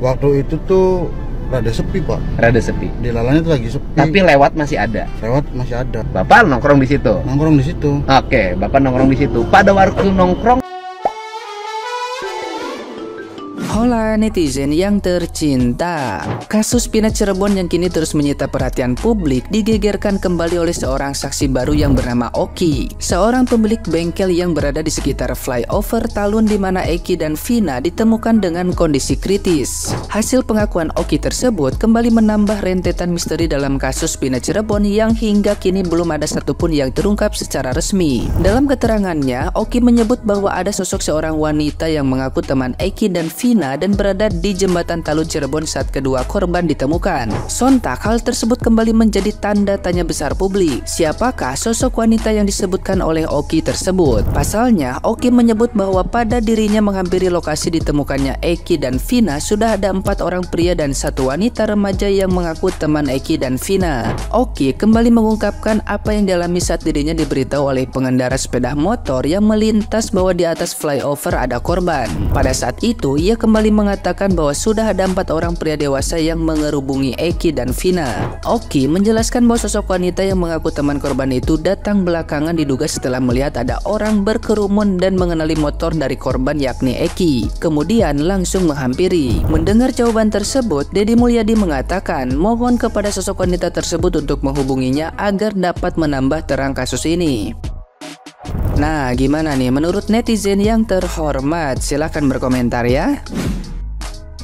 Waktu itu tuh rada sepi, Pak. Rada sepi. Di Lalanya tuh lagi sepi. Tapi lewat masih ada. Lewat masih ada. Bapak nongkrong di situ. Nongkrong di situ. Oke, Bapak nongkrong di situ. Pada waktu nongkrong. Hola netizen yang tercinta. Kasus Pina Cirebon yang kini terus menyita perhatian publik digegerkan kembali oleh seorang saksi baru yang bernama Oki, seorang pemilik bengkel yang berada di sekitar flyover Talun di mana Eki dan Vina ditemukan dengan kondisi kritis. Hasil pengakuan Oki tersebut kembali menambah rentetan misteri dalam kasus Pina Cirebon yang hingga kini belum ada satupun yang terungkap secara resmi. Dalam keterangannya, Oki menyebut bahwa ada sosok seorang wanita yang mengaku teman Eki dan Vina dan berada di jembatan Talun Cirebon saat kedua korban ditemukan. Sontak hal tersebut kembali menjadi tanda tanya besar publik. Siapakah sosok wanita yang disebutkan oleh Oki tersebut? Pasalnya, Oki menyebut bahwa pada dirinya menghampiri lokasi ditemukannya Eki dan Vina sudah ada 4 orang pria dan 1 wanita remaja yang mengaku teman Eki dan Vina. Oki kembali mengungkapkan apa yang dialami saat dirinya diberitahu oleh pengendara sepeda motor yang melintas bahwa di atas flyover ada korban. Pada saat itu, ia kembali mengatakan bahwa sudah ada 4 orang pria dewasa yang mengerubungi Eki dan Vina. Oki menjelaskan bahwa sosok wanita yang mengaku teman korban itu datang belakangan diduga setelah melihat ada orang berkerumun dan mengenali motor dari korban yakni Eki. Kemudian langsung menghampiri. Mendengar jawaban tersebut, Deddy Mulyadi mengatakan mohon kepada sosok wanita tersebut untuk menghubunginya agar dapat menambah terang kasus ini. Nah, gimana nih menurut netizen yang terhormat? Silahkan berkomentar ya.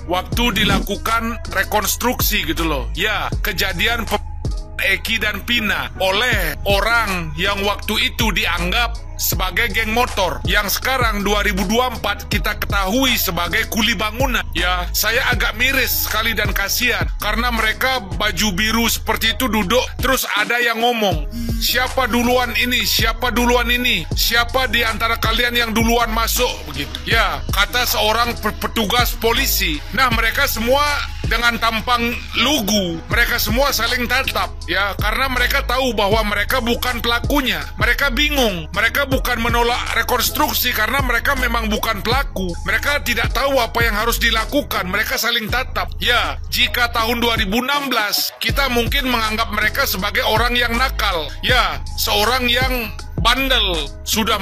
Waktu dilakukan rekonstruksi gitu loh. Ya, kejadian Eki dan Vina oleh orang yang waktu itu dianggap sebagai geng motor yang sekarang 2024 kita ketahui sebagai kuli bangunan. Ya, saya agak miris sekali dan kasihan karena mereka baju biru seperti itu duduk terus ada yang ngomong, siapa duluan ini, siapa duluan ini, siapa di antara kalian yang duluan masuk begitu. Ya, kata seorang petugas polisi. Nah, mereka semua dengan tampang lugu, mereka semua saling tatap ya, karena mereka tahu bahwa mereka bukan pelakunya. Mereka bingung, mereka bukan menolak rekonstruksi karena mereka memang bukan pelaku. Mereka tidak tahu apa yang harus dilakukan, mereka saling tatap. Ya, jika tahun 2016 kita mungkin menganggap mereka sebagai orang yang nakal, ya, seorang yang bandel, sudah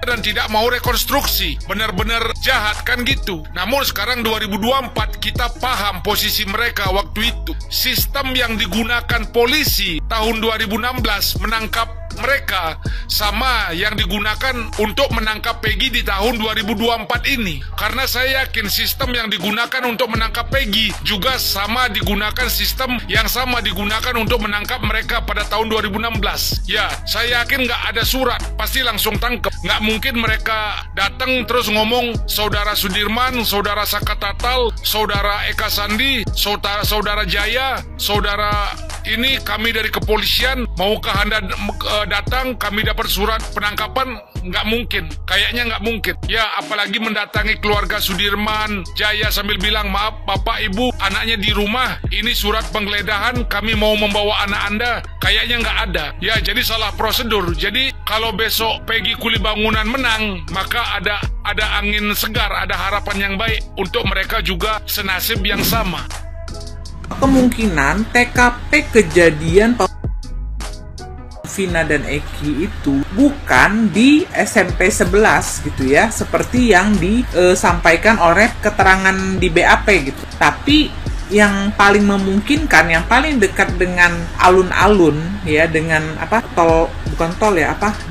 dan tidak mau rekonstruksi, benar-benar jahat kan gitu. Namun sekarang 2024 kita paham posisi mereka waktu itu. Sistem yang digunakan polisi tahun 2016 menangkap mereka sama yang digunakan untuk menangkap Peggy di tahun 2024 ini. Karena saya yakin sistem yang digunakan untuk menangkap Peggy juga sama digunakan sistem yang sama digunakan untuk menangkap mereka pada tahun 2016. Ya, saya yakin nggak ada surat, pasti langsung tangkap. Nggak mungkin mereka datang terus ngomong saudara Sudirman, saudara Saka Tatal, saudara Eka Sandi, saudara Jaya, saudara ini kami dari kepolisian, maukah Anda datang, kami dapat surat penangkapan? Nggak mungkin, kayaknya nggak mungkin. Ya, apalagi mendatangi keluarga Sudirman, Jaya sambil bilang, maaf Bapak Ibu, anaknya di rumah, ini surat penggeledahan, kami mau membawa anak Anda. Kayaknya nggak ada. Ya, jadi salah prosedur. Jadi kalau besok Peggy Kuli Bangunan menang, maka ada angin segar, ada harapan yang baik untuk mereka juga senasib yang sama. Kemungkinan TKP kejadian Vina dan Eki itu bukan di SMP 11 gitu ya, seperti yang disampaikan oleh keterangan di BAP gitu. Tapi yang paling memungkinkan, yang paling dekat dengan alun-alun ya, dengan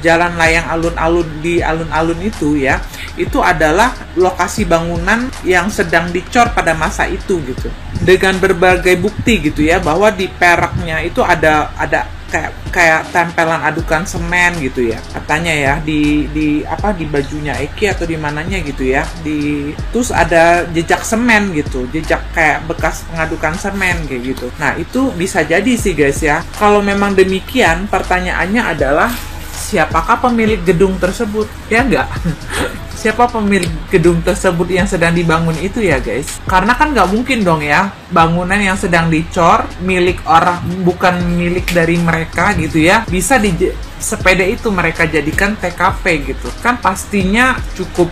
jalan layang alun-alun di alun-alun itu ya, itu adalah lokasi bangunan yang sedang dicor pada masa itu gitu. Dengan berbagai bukti gitu ya, bahwa di peraknya itu ada kayak tempelan adukan semen gitu ya, katanya ya, di bajunya Eki atau di mananya gitu ya, terus ada jejak semen gitu, jejak kayak bekas pengadukan semen kayak gitu. Nah, itu bisa jadi sih guys ya. Kalau memang demikian, pertanyaannya adalah siapakah pemilik gedung tersebut, ya enggak? Siapa pemilik gedung tersebut yang sedang dibangun itu ya guys? Karena kan nggak mungkin dong ya, bangunan yang sedang dicor milik orang, bukan milik dari mereka gitu ya, bisa sepeda itu mereka jadikan TKP gitu. Kan pastinya cukup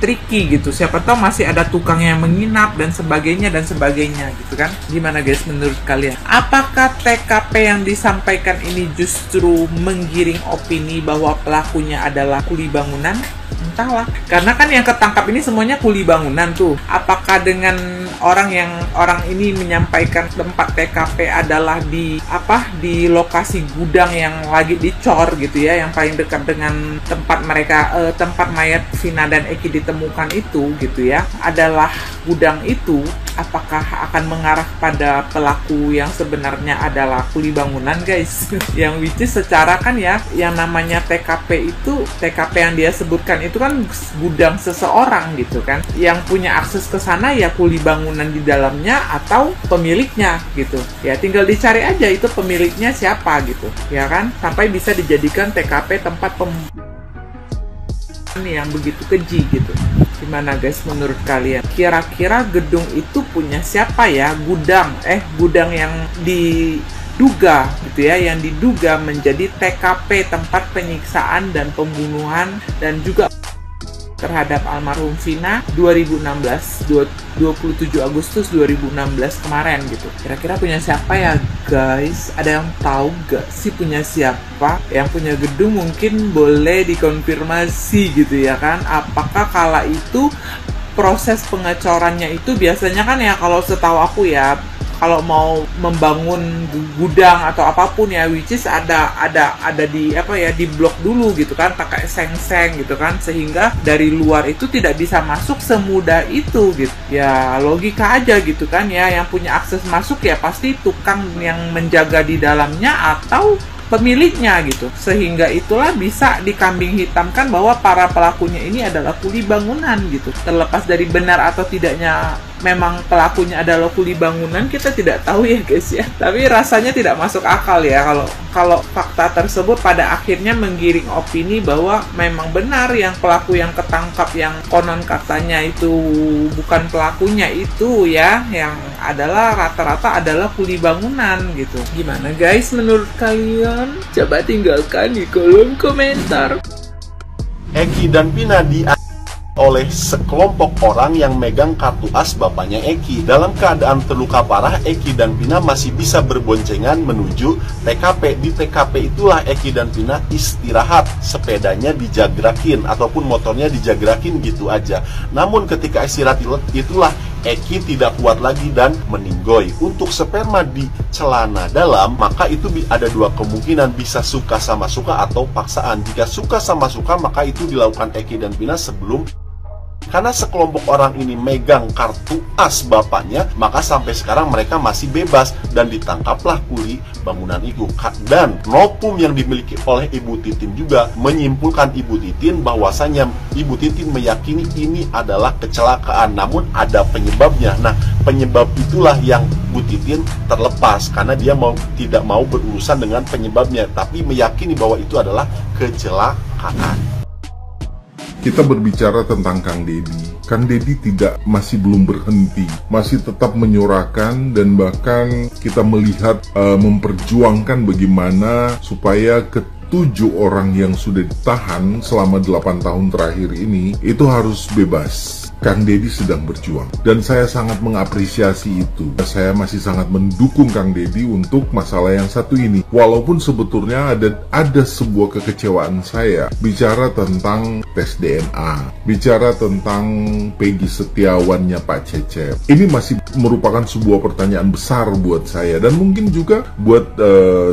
tricky gitu. Siapa tahu masih ada tukang yang menginap dan sebagainya gitu kan. Gimana guys menurut kalian? Apakah TKP yang disampaikan ini justru menggiring opini bahwa pelakunya adalah kuli bangunan? Entahlah, karena kan yang ketangkap ini semuanya kuli bangunan tuh. Apakah dengan orang ini menyampaikan tempat TKP adalah di lokasi gudang yang lagi dicor gitu ya, yang paling dekat dengan tempat tempat mayat Vina dan Eki ditemukan itu gitu ya, adalah gudang itu, apakah akan mengarah pada pelaku yang sebenarnya adalah kuli bangunan guys? Yang which is secara kan ya, yang namanya TKP yang dia sebutkan itu kan gudang seseorang gitu kan, yang punya akses ke sana ya kuli bangunan di dalamnya atau pemiliknya gitu ya, tinggal dicari aja itu pemiliknya siapa gitu ya kan, sampai bisa dijadikan TKP tempat yang begitu keji gitu. Gimana guys menurut kalian? Kira-kira gedung itu punya siapa ya? Gudang yang diduga gitu ya, yang diduga menjadi TKP tempat penyiksaan dan pembunuhan dan juga terhadap almarhum Vina 27 Agustus 2016 kemarin gitu. Kira-kira punya siapa ya guys? Ada yang tahu gak sih punya siapa? Yang punya gedung mungkin boleh dikonfirmasi gitu ya kan. Apakah kala itu proses pengecorannya itu biasanya kan ya, kalau setahu aku ya, kalau mau membangun gudang atau apapun ya, which is ada di di blok dulu gitu kan, pakai seng-seng gitu kan, sehingga dari luar itu tidak bisa masuk semudah itu gitu ya, logika aja gitu kan ya. Yang punya akses masuk ya pasti tukang yang menjaga di dalamnya atau pemiliknya gitu, sehingga itulah bisa dikambing hitamkan bahwa para pelakunya ini adalah kuli bangunan gitu. Terlepas dari benar atau tidaknya memang pelakunya adalah kuli bangunan, kita tidak tahu ya guys ya, tapi rasanya tidak masuk akal ya kalau fakta tersebut pada akhirnya menggiring opini bahwa memang benar yang pelaku yang ketangkap yang konon katanya itu bukan pelakunya itu ya, yang adalah rata-rata adalah kuli bangunan gitu. Gimana guys menurut kalian? Coba tinggalkan di kolom komentar. Eki dan Vina oleh sekelompok orang yang megang kartu as bapaknya Eki. Dalam keadaan terluka parah, Eki dan Vina masih bisa berboncengan menuju TKP. Di TKP itulah Eki dan Vina istirahat, sepedanya dijagrakin ataupun motornya dijagrakin gitu aja. Namun ketika istirahat itulah Eki tidak kuat lagi dan meninggoy. Untuk sperma di celana dalam, maka itu ada dua kemungkinan, bisa suka sama suka atau paksaan. Jika suka sama suka, maka itu dilakukan Eki dan Vina sebelum. Karena sekelompok orang ini megang kartu as bapaknya, maka sampai sekarang mereka masih bebas dan ditangkaplah kuli bangunan itu. Dan nopum yang dimiliki oleh Ibu Titin juga menyimpulkan Ibu Titin bahwasanya Ibu Titin meyakini ini adalah kecelakaan, namun ada penyebabnya. Nah, penyebab itulah yang Bu Titin terlepas karena dia tidak mau berurusan dengan penyebabnya, tapi meyakini bahwa itu adalah kecelakaan. Kita berbicara tentang Kang Deddy. Kang Deddy masih belum berhenti, masih tetap menyuarakan, dan bahkan kita melihat memperjuangkan bagaimana supaya ketujuh orang yang sudah ditahan selama 8 tahun terakhir ini itu harus bebas. Kang Deddy sedang berjuang dan saya sangat mengapresiasi itu. Saya masih sangat mendukung Kang Deddy untuk masalah yang satu ini. Walaupun sebetulnya ada sebuah kekecewaan saya bicara tentang tes DNA, bicara tentang Peggy Setiawannya Pak Cecep. Ini masih merupakan sebuah pertanyaan besar buat saya dan mungkin juga buat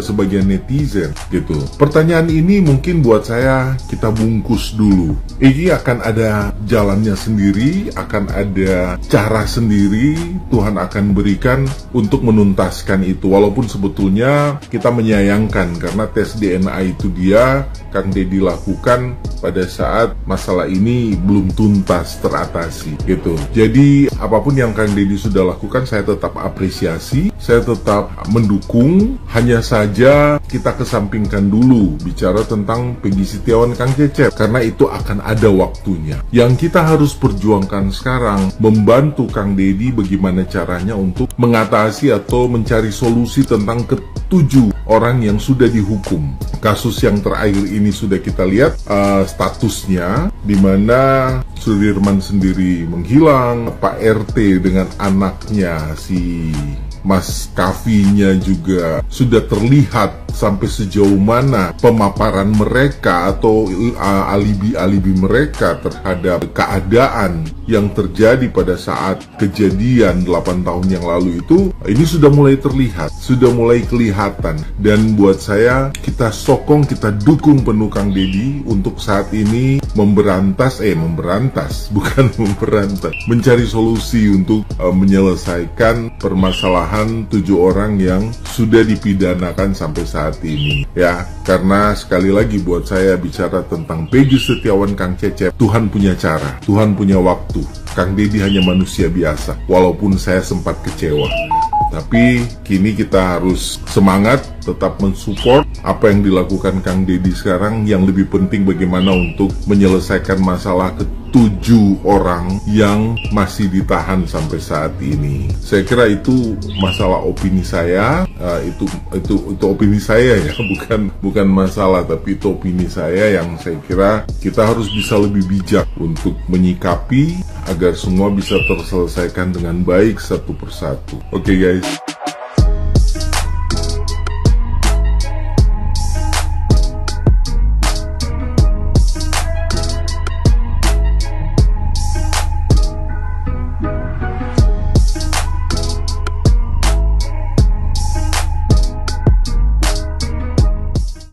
sebagian netizen gitu. Pertanyaan ini mungkin buat saya kita bungkus dulu. Ini akan ada jalannya sendiri, akan ada cara sendiri, Tuhan akan berikan untuk menuntaskan itu. Walaupun sebetulnya kita menyayangkan karena tes DNA itu Kang Deddy lakukan pada saat masalah ini belum tuntas teratasi gitu. Jadi apapun yang Kang Deddy sudah lakukan saya tetap apresiasi, saya tetap mendukung. Hanya saja kita kesampingkan dulu bicara tentang Peggy Setiawan Kang Cecep karena itu akan ada waktunya. Yang kita harus perjuangkan sekarang membantu Kang Deddy bagaimana caranya untuk mengatasi atau mencari solusi tentang 7 orang yang sudah dihukum. Kasus yang terakhir ini sudah kita lihat statusnya, di mana Sudirman sendiri menghilang, Pak RT dengan anaknya si Mas Kavinya juga sudah terlihat sampai sejauh mana pemaparan mereka atau alibi-alibi mereka terhadap keadaan yang terjadi pada saat kejadian 8 tahun yang lalu itu. Ini sudah mulai terlihat, sudah mulai kelihatan. Dan buat saya, kita sokong, kita dukung penuh Kang Deddy untuk saat ini mencari solusi untuk menyelesaikan permasalahan 7 orang yang sudah dipidanakan sampai saat ini, ya. Karena sekali lagi buat saya, bicara tentang Peggy Setiawan, Kang Cecep, Tuhan punya cara, Tuhan punya waktu. Kang Deddy hanya manusia biasa, walaupun saya sempat kecewa. Tapi kini kita harus semangat, tetap mensupport apa yang dilakukan Kang Deddy sekarang. Yang lebih penting bagaimana untuk menyelesaikan masalah ke-7 orang yang masih ditahan sampai saat ini. Saya kira itu masalah opini saya, itu opini saya ya, bukan masalah, tapi itu opini saya yang saya kira kita harus bisa lebih bijak untuk menyikapi agar semua bisa terselesaikan dengan baik satu persatu. Oke guys.